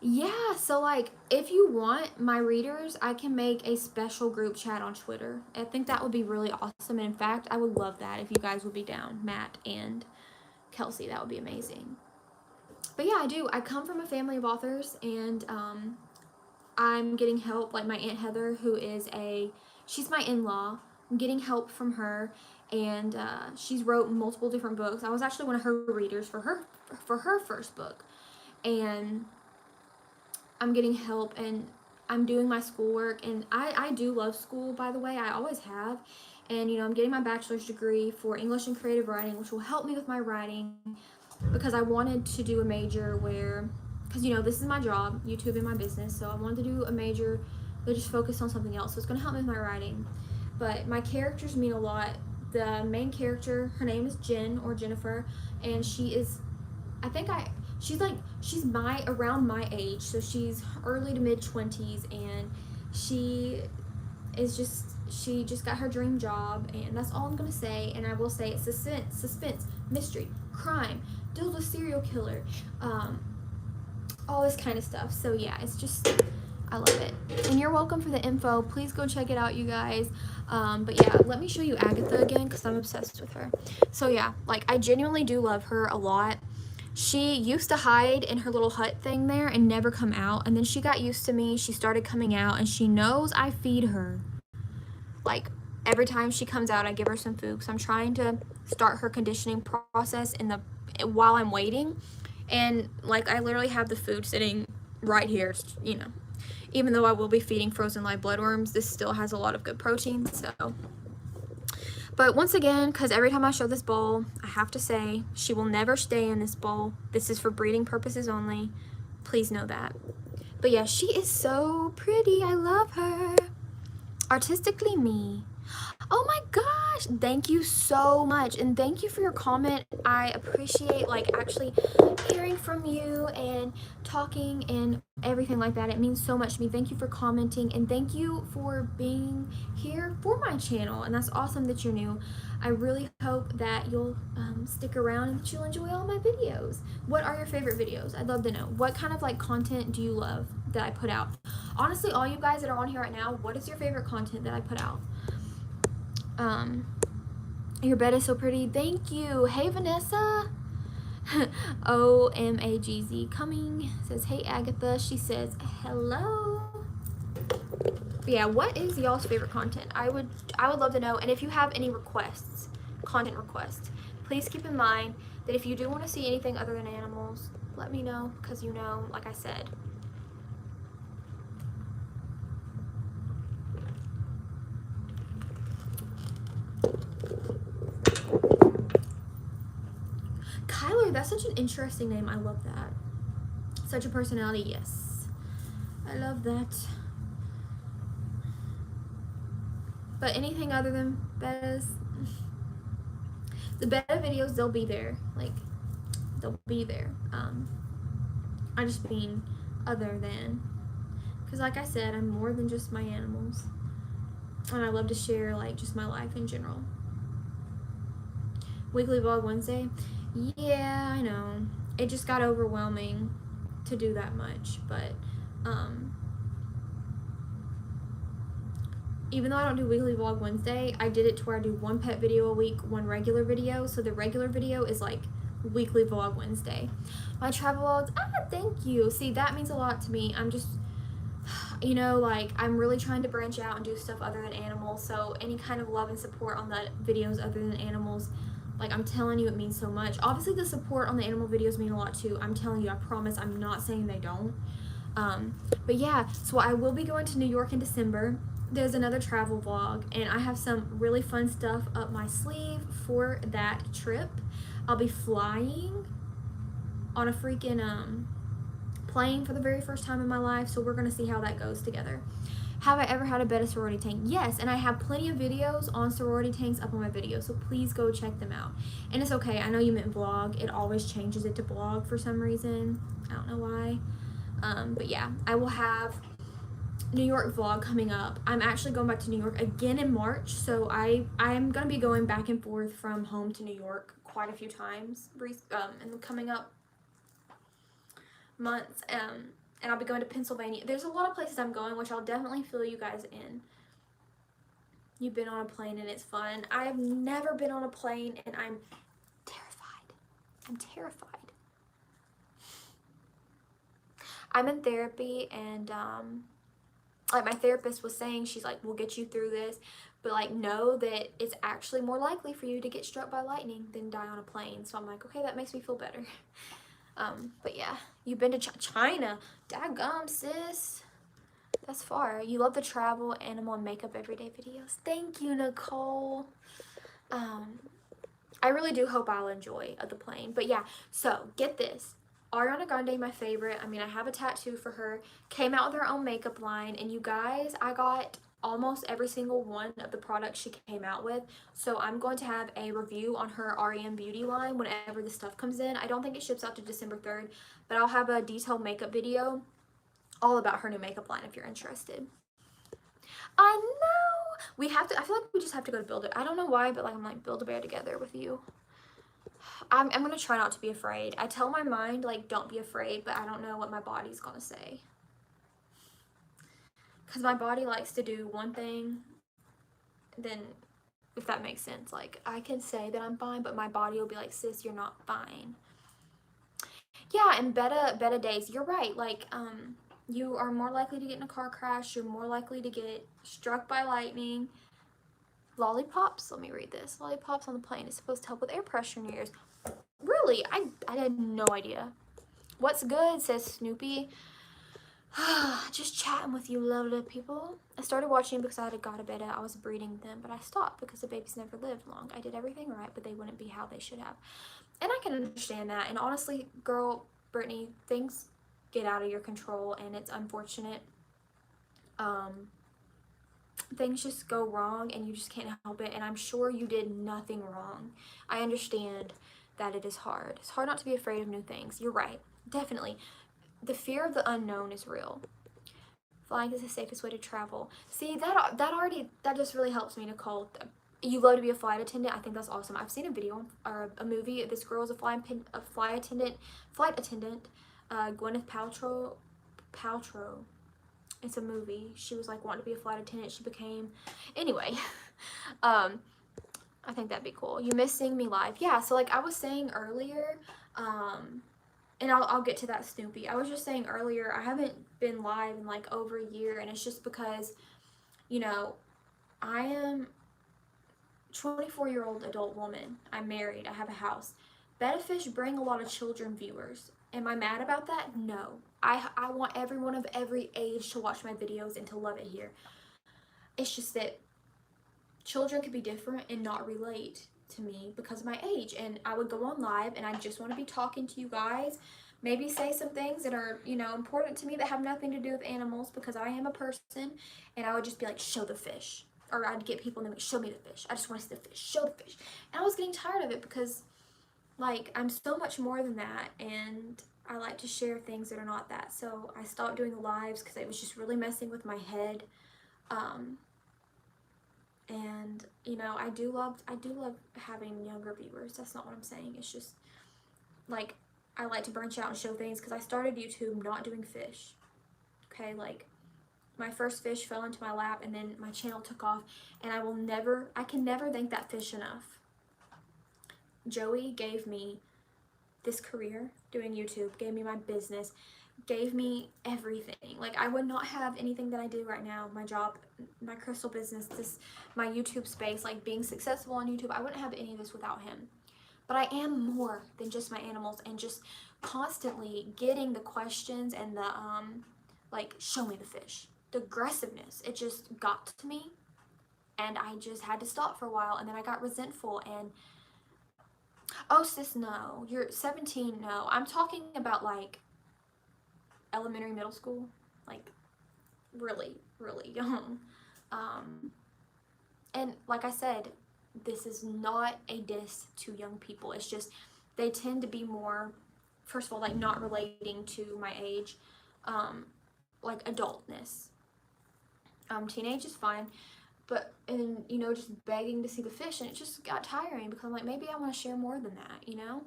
Yeah, so like if you want my readers, I can make a special group chat on Twitter. I think that would be really awesome, and in fact, I would love that if you guys would be down, Matt and Kelsey. That would be amazing. But yeah, I do. I come from a family of authors, and I'm getting help. Like my Aunt Heather, who is she's my in-law. I'm getting help from her, and she's wrote multiple different books. I was actually one of her readers for her first book, and I'm getting help, and I'm doing my schoolwork, and I do love school, by the way. I always have. And you know, I'm getting my bachelor's degree for English and creative writing, which will help me with my writing, because I wanted to do a major because you know, this is my job, YouTube and my business, so I wanted to do a major that just focused on something else, so it's going to help me with my writing. But my characters mean a lot. The main character, her name is Jen, or Jennifer, and she's around my age, so she's early to mid-20s, and she just got her dream job, and that's all I'm gonna say. And I will say it's suspense, mystery, crime, deals with serial killer, all this kind of stuff. So yeah, it's just, I love it. And you're welcome for the info. Please go check it out, you guys. But yeah, let me show you Agatha again because I'm obsessed with her. So yeah, like I genuinely do love her a lot. She used to hide in her little hut thing there and never come out. And then she got used to me. She started coming out and she knows I feed her. Like every time she comes out, I give her some food. Because I'm trying to start her conditioning process while I'm waiting. And like I literally have the food sitting right here, you know. Even though I will be feeding frozen live bloodworms, this still has a lot of good protein, so. But once again, because every time I show this bowl, I have to say, she will never stay in this bowl. This is for breeding purposes only. Please know that. But yeah, she is so pretty. I love her. Artistically me. Oh my gosh, thank you so much, and thank you for your comment. I appreciate like actually hearing from you and talking and everything like that. It means so much to me. Thank you for commenting, and thank you for being here for my channel, and that's awesome that you're new. I really hope that you'll stick around and that you'll enjoy all my videos. What are your favorite videos? I'd love to know. What kind of like content do you love that I put out? Honestly, all you guys that are on here right now, what is your favorite content that I put out? Your bed is so pretty. Thank you. Hey, Vanessa. OMAGZ coming. Says, hey, Agatha. She says, hello. But yeah, what is y'all's favorite content? I would love to know. And if you have any requests, content requests, please keep in mind that if you do want to see anything other than animals, let me know. Because you know, like I said, Kyler, that's such an interesting name. I love that. Such a personality, yes. I love that. But anything other than betas, the beta videos, they'll be there. Like, they'll be there. I just mean other than. Because like I said, I'm more than just my animals. And I love to share, like, just my life in general. Weekly Vlog Wednesday. Yeah, I know. It just got overwhelming to do that much. But, even though I don't do Weekly Vlog Wednesday, I did it to where I do one pet video a week, one regular video. So the regular video is like Weekly Vlog Wednesday. My travel vlogs, thank you. See, that means a lot to me. I'm just, you know, like, I'm really trying to branch out and do stuff other than animals. So any kind of love and support on the videos other than animals, like, I'm telling you, it means so much. Obviously, the support on the animal videos mean a lot too. I'm telling you, I promise. I'm not saying they don't. But yeah, so I will be going to New York in December. There's another travel vlog, and I have some really fun stuff up my sleeve for that trip. I'll be flying on a freaking plane for the very first time in my life, so we're gonna see how that goes together. Have I ever had a beta sorority tank? Yes, and I have plenty of videos on sorority tanks up on my video, so please go check them out. And it's okay, I know you meant vlog. It always changes it to blog for some reason. I don't know why. But yeah, I will have New York vlog coming up. I'm actually going back to New York again in March, so I am going to be going back and forth from home to New York quite a few times in the coming up months, and I'll be going to Pennsylvania. There's a lot of places I'm going, which I'll definitely fill you guys in. You've been on a plane and it's fun. I have never been on a plane and I'm terrified. I'm terrified. I'm in therapy, and like my therapist was saying, she's like, we'll get you through this, but like know that it's actually more likely for you to get struck by lightning than die on a plane. So I'm like, okay, that makes me feel better. But yeah, you've been to China. Daggum, sis. That's far. You love the travel, animal, and makeup everyday videos. Thank you, Nicole. I really do hope I'll enjoy the plane. But yeah, so get this. Ariana Grande, my favorite. I mean, I have a tattoo for her. Came out with her own makeup line. And you guys, I got almost every single one of the products she came out with. So I'm going to have a review on her REM beauty line whenever the stuff comes in. I don't think it ships out to December 3rd. But I'll have a detailed makeup video all about her new makeup line if you're interested. I know! We have to, I feel like we just have to go to Build-A. I don't know why, but like I'm like Build-A-Bear together with you. I'm gonna try not to be afraid. I tell my mind, like, don't be afraid, but I don't know what my body's gonna say. because my body likes to do one thing, then, if that makes sense, like, I can say that I'm fine, but my body will be like, sis, you're not fine. Yeah, and beta days, you're right. Like, you are more likely to get in a car crash. You're more likely to get struck by lightning. Lollipops, let me read this. Lollipops on the plane is supposed to help with air pressure in your ears. Really? I had no idea. What's good, says Snoopy. Just chatting with you lovely people. I started watching because I had got a beta. I was breeding them, but I stopped because the babies never lived long. I did everything right, but they wouldn't be how they should have. And I can understand that. And honestly, girl, Brittany, things get out of your control, and it's unfortunate. Things just go wrong, and you just can't help it. And I'm sure you did nothing wrong. I understand that it is hard. It's hard not to be afraid of new things. You're right. Definitely. The fear of the unknown is real. Flying is the safest way to travel. See, that just really helps me, Nicole. You love to be a flight attendant. I think that's awesome. I've seen a video or a movie. This girl is a flight attendant. Gwyneth Paltrow. It's a movie. She was like wanting to be a flight attendant. She became, anyway. I think that'd be cool. You miss seeing me live. Yeah. So like I was saying earlier, and I'll get to that, Snoopy. I was just saying earlier, I haven't been live in like over a year, and it's just because, you know, I am 24-year-old adult woman. I'm married. I have a house. Betta Fish bring a lot of children viewers. Am I mad about that? No. I want everyone of every age to watch my videos and to love it here. It's just that children could be different and not relate to me because of my age, and I would go on live and I just want to be talking to you guys, maybe say some things that are, you know, important to me that have nothing to do with animals because I am a person, and I would just be like, show the fish, or I'd get people to show me the fish. I just want to see the fish. Show the fish. And I was getting tired of it because, like, I'm so much more than that, and I like to share things that are not that. So I stopped doing the lives because it was just really messing with my head. And you know, I do love having younger viewers. That's not what I'm saying. It's just like I like to branch out and show things because I started YouTube not doing fish. Okay, like my first fish fell into my lap, and then my channel took off, and I can never thank that fish enough. Joey gave me this career doing YouTube, gave me my business, gave me everything. Like I would not have anything that I do right now, my job, my crystal business, my YouTube space, like being successful on YouTube. I wouldn't have any of this without him. But I am more than just my animals, and just constantly getting the questions and the like, show me the fish. The aggressiveness, it just got to me, and I just had to stop for a while, and then I got resentful. And oh sis, no, you're 17. No, I'm talking about like elementary, middle school, like really young. And like I said, this is not a diss to young people. It's just they tend to be more, first of all, like not relating to my age, like adultness. Teenage is fine, but, and you know, just begging to see the fish, and it just got tiring because I'm like, maybe I want to share more than that, you know?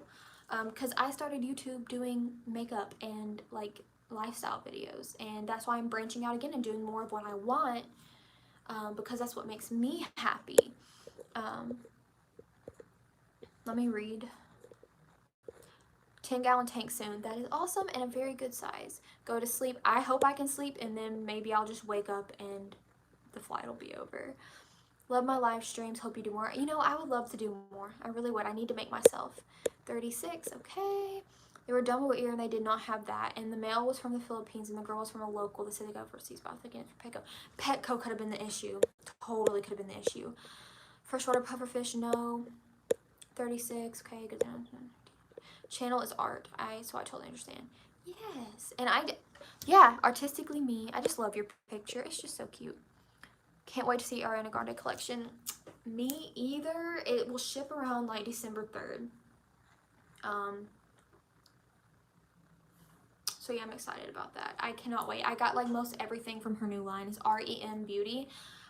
Because I started YouTube doing makeup and like lifestyle videos, and that's why I'm branching out again and doing more of what I want, because that's what makes me happy. Let me read. 10-gallon tank soon. That is awesome and a very good size. Go to sleep. I hope I can sleep, and then maybe I'll just wake up and the flight will be over. Love my live streams. Hope you do more. You know, I would love to do more. I really would. I need to make myself. 36. Okay. They were done with ear, and they did not have that. And the male was from the Philippines, and the girl was from a local. They said they go overseas, but I was thinking it's for Petco. Petco could have been the issue. Totally could have been the issue. Freshwater pufferfish, no. 36. Okay, good. Channel is art. So I totally understand. Yes. And yeah, artistically me. I just love your picture. It's just so cute. Can't wait to see Ariana Grande collection. Me either. It will ship around like December 3rd. So yeah, I'm excited about that. I cannot wait. I got like most everything from her new line. It's REM Beauty.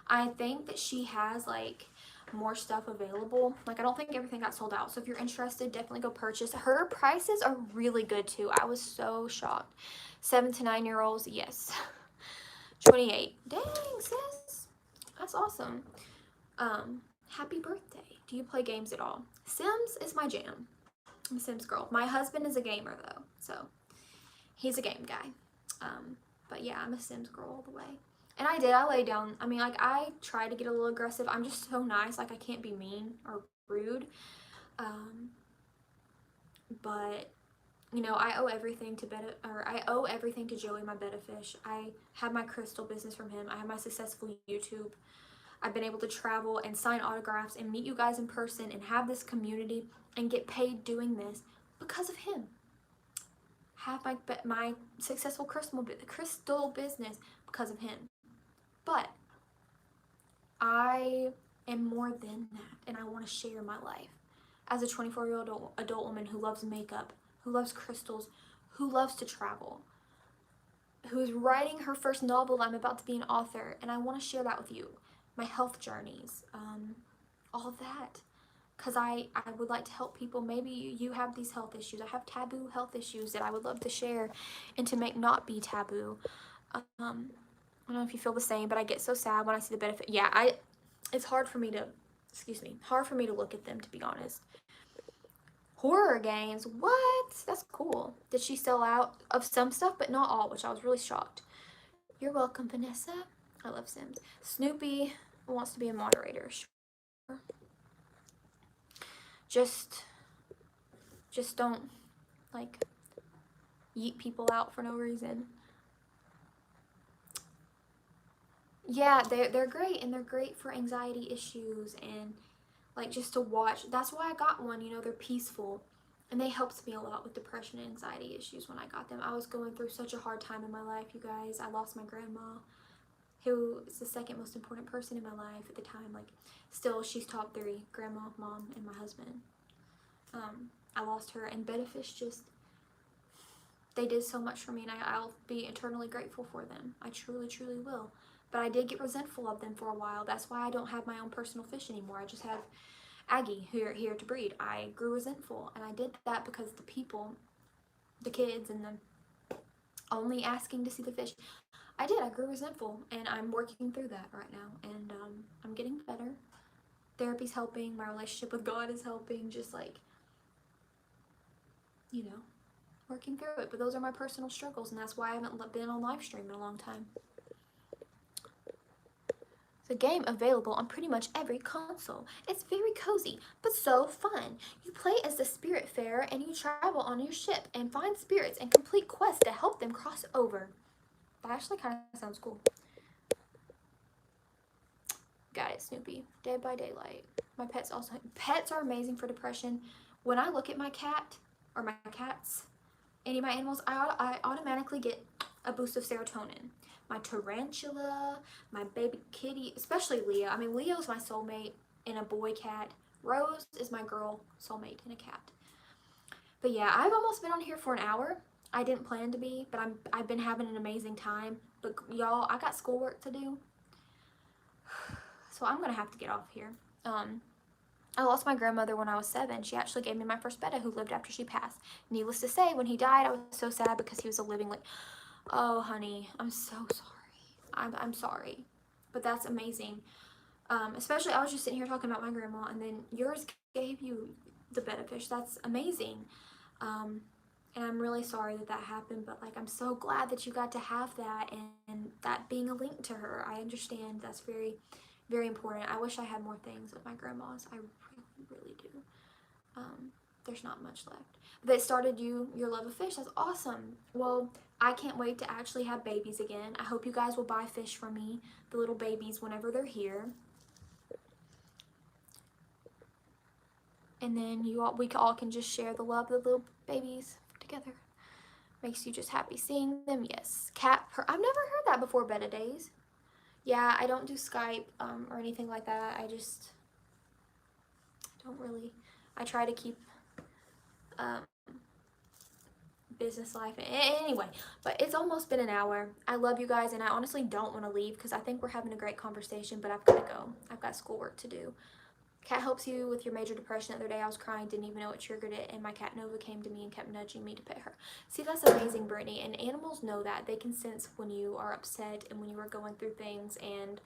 I think that she has like more stuff available. Like I don't think everything got sold out. So if you're interested, definitely go purchase. Her prices are really good too. I was so shocked. 7 to 9 year olds, yes. 28. Dang, sis. That's awesome. Happy birthday. Do you play games at all? Sims is my jam. I'm a Sims girl. My husband is a gamer though, so he's a game guy. But yeah, I'm a Sims girl all the way. And I lay down, I mean, like, I try to get a little aggressive. I'm just so nice, like, I can't be mean or rude. But you know, I owe everything to Joey, my betta fish. I have my crystal business from him. I have my successful YouTube. I've been able to travel and sign autographs and meet you guys in person and have this community and get paid doing this because of him. Have my successful crystal business because of him. But I am more than that, and I want to share my life as a 24-year-old adult woman who loves makeup, who loves crystals, who loves to travel, who is writing her first novel. I'm about to be an author, and I want to share that with you. My health journeys, all of that, because I would like to help people. Maybe you have these health issues. I have taboo health issues that I would love to share and to make not be taboo. I don't know if you feel the same, but I get so sad when I see the benefit. Yeah, it's hard for me to, hard for me to look at them, to be honest. Horror games, what? That's cool. Did she sell out of some stuff, but not all, which I was really shocked. You're welcome, Vanessa. I love Sims. Snoopy wants to be a moderator. Sure. Just don't, like, yeet people out for no reason. Yeah, they're great, and they're great for anxiety issues and, like, just to watch. That's why I got one. You know, they're peaceful, and they helped me a lot with depression and anxiety issues when I got them. I was going through such a hard time in my life, you guys. I lost my grandma, who is the second most important person in my life at the time. Like, still, she's top 3: grandma, mom, and my husband. I lost her, and Bettafish they did so much for me, and I'll be eternally grateful for them. I truly, truly will. But I did get resentful of them for a while. That's why I don't have my own personal fish anymore. I just have Aggie here to breed. I grew resentful, and I did that because the people, the kids, and the only asking to see the fish. I grew resentful, and I'm working through that right now, and I'm getting better. Therapy's helping. My relationship with God is helping. Just, like, you know, working through it. But those are my personal struggles, and that's why I haven't been on live stream in a long time. The game available on pretty much every console. It's very cozy, but so fun. You play as the Spiritfarer, and you travel on your ship and find spirits and complete quests to help them cross over. That actually kind of sounds cool. Got it, Snoopy. Dead by Daylight. My pets are amazing for depression. When I look at my cat, or my cats, any of my animals, I automatically get a boost of serotonin. My tarantula, my baby kitty, especially Leo. I mean, Leo's my soulmate in a boy cat. Rose is my girl soulmate in a cat. But yeah, I've almost been on here for an hour. I didn't plan to be, but I've been having an amazing time. But y'all, I got schoolwork to do, so I'm gonna have to get off here. I lost my grandmother when I was 7. She actually gave me my first betta, who lived after she passed. Needless to say, when he died, I was so sad because he was a living, like, oh, honey, I'm so sorry. I'm sorry. But that's amazing. Especially, I was just sitting here talking about my grandma, and then yours gave you the betta fish. That's amazing. And I'm really sorry that happened, but, like, I'm so glad that you got to have that, and that being a link to her. I understand that's very, very important. I wish I had more things with my grandmas. I really, really do. There's not much left. They started your love of fish. That's awesome. Well, I can't wait to actually have babies again. I hope you guys will buy fish from me, the little babies, whenever they're here. And then we all can just share the love of the little babies together. Makes you just happy seeing them. Yes. I've never heard that before, Betta Days. Yeah, I don't do Skype or anything like that. I just don't really. I try to keep business life. Anyway, but it's almost been an hour. I love you guys, and I honestly don't want to leave because I think we're having a great conversation, but I've got to go. I've got schoolwork to do. Cat helps you with your major depression. The other day I was crying, didn't even know what triggered it, and my cat Nova came to me and kept nudging me to pet her. See, that's amazing, Brittany. And animals know that. They can sense when you are upset and when you are going through things, and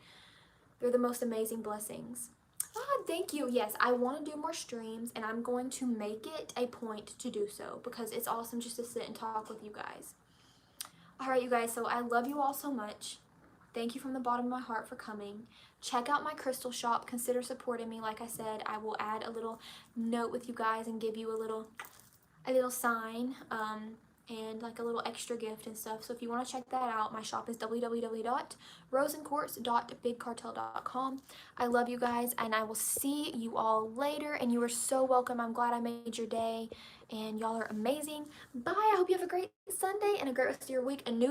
they're the most amazing blessings. Ah, thank you. Yes, I want to do more streams, and I'm going to make it a point to do so because it's awesome just to sit and talk with you guys. All right, you guys, so I love you all so much. Thank you from the bottom of my heart for coming. Check out my crystal shop. Consider supporting me. Like I said, I will add a little note with you guys and give you a little sign and like a little extra gift and stuff. So if you want to check that out, my shop is www.rosenquartz.bigcartel.com. I love you guys, and I will see you all later, and you are so welcome. I'm glad I made your day, and y'all are amazing. Bye. I hope you have a great Sunday and a great rest of your week. A new